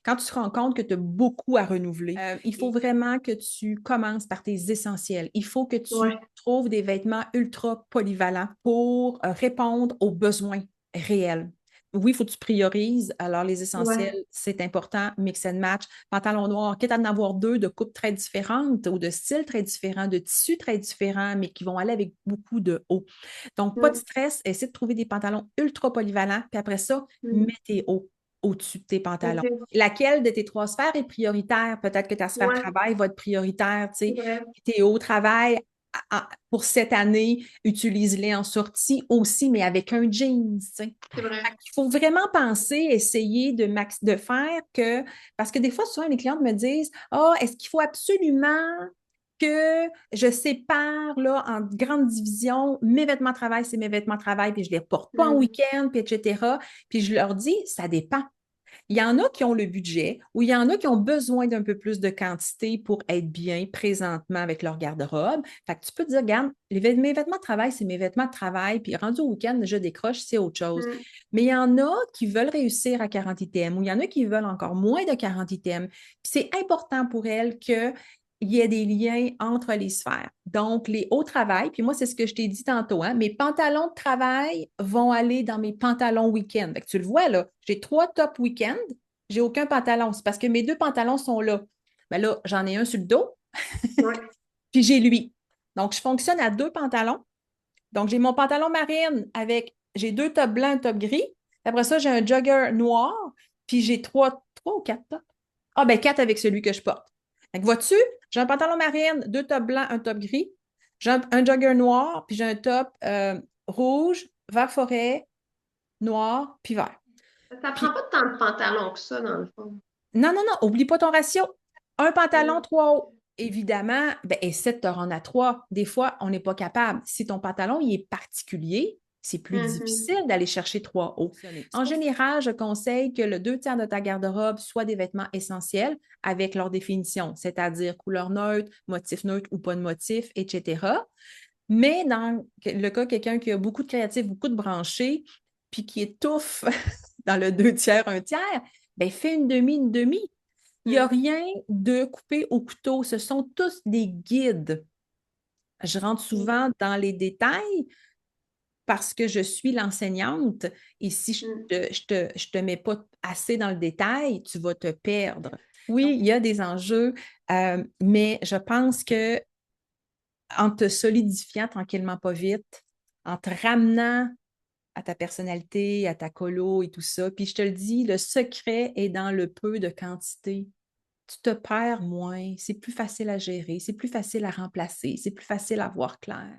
Quand tu te rends compte que tu as beaucoup à renouveler, il faut vraiment que tu commences par tes essentiels. Il faut que tu Ouais, trouves des vêtements ultra polyvalents pour répondre aux besoins réels. Oui, il faut que tu priorises. Alors, les ouais. essentiels, c'est important. Mix and match. Pantalon noir, quitte à en avoir deux de coupes très différentes ou de styles très différents, de tissus très différents, mais qui vont aller avec beaucoup de haut. Donc, pas de Mm, stress. Essaie de trouver des pantalons ultra polyvalents. Puis après ça, mets mm. tes hauts au-dessus de tes pantalons. OK. Laquelle de tes trois sphères est prioritaire? Peut-être que ta sphère Ouais, travail va être prioritaire, tu c'est sais. vrai. Tes hauts travail, pour cette année, utilise-les en sortie aussi, mais avec un jeans, tu sais. C'est vrai. Il faut vraiment penser, essayer de faire que, parce que des fois, souvent, les clientes me disent, oh, est-ce qu'il faut absolument que je sépare là, en grande division, mes vêtements de travail, c'est mes vêtements de travail, puis je ne les porte pas en Mm, week-end, puis etc. Puis je leur dis, ça dépend. Il y en a qui ont le budget ou il y en a qui ont besoin d'un peu plus de quantité pour être bien présentement avec leur garde-robe. Fait que tu peux te dire, regarde, mes vêtements de travail, c'est mes vêtements de travail, puis rendu au week-end, je décroche, c'est autre chose. mm. Mais il y en a qui veulent réussir à 40 items ou il y en a qui veulent encore moins de 40 items. Puis c'est important pour elles que il y ait des liens entre les sphères. Donc, les hauts travail, puis moi, c'est ce que je t'ai dit tantôt, hein, mes pantalons de travail vont aller dans mes pantalons week-end. Fait que tu le vois, là, j'ai 3 tops week-end, j'ai aucun pantalon. C'est parce que mes 2 pantalons sont là. Ben là, j'en ai un sur le dos, Ouais. puis j'ai lui. Donc, je fonctionne à 2 pantalons. Donc, j'ai mon pantalon marine avec, j'ai 2 tops blancs, un top gris. Après ça, j'ai un jogger noir, puis j'ai 3 ou 4 tops. Ah, ben 4 avec celui que je porte. Fait que vois-tu, j'ai un pantalon marine, 2 tops blancs, un top gris. J'ai un jogger noir, puis j'ai un top rouge, vert forêt, noir, puis vert. Ça prend Puis, pas tant de pantalons que ça, dans le fond. non, non, non, oublie pas ton ratio. Un pantalon, Mm, 3 hauts. Évidemment, ben, essaie de te rendre à 3. Des fois, on n'est pas capable. Si ton pantalon il est particulier, c'est plus mhm. difficile d'aller chercher 3 hauts. En général, je conseille que le 2 tiers de ta garde-robe soit des vêtements essentiels avec leur définition, c'est-à-dire couleur neutre, motif neutre ou pas de motif, etc. Mais dans le cas de quelqu'un qui a beaucoup de créatifs, beaucoup de branchés, puis qui étouffe dans le 2 tiers, 1 tiers, ben fais une demi. Il n'y a Mm, rien de coupé au couteau. Ce sont tous des guides. Je rentre mm, souvent dans les détails parce que je suis l'enseignante et si mm. je te mets pas assez dans le détail, tu vas te perdre. Oui, il y a des enjeux, mais je pense que en te solidifiant tranquillement pas vite, en te ramenant à ta personnalité, à ta colo et tout ça. Puis je te le dis, le secret est dans le peu de quantité. Tu te perds moins, c'est plus facile à gérer, c'est plus facile à remplacer, c'est plus facile à voir clair.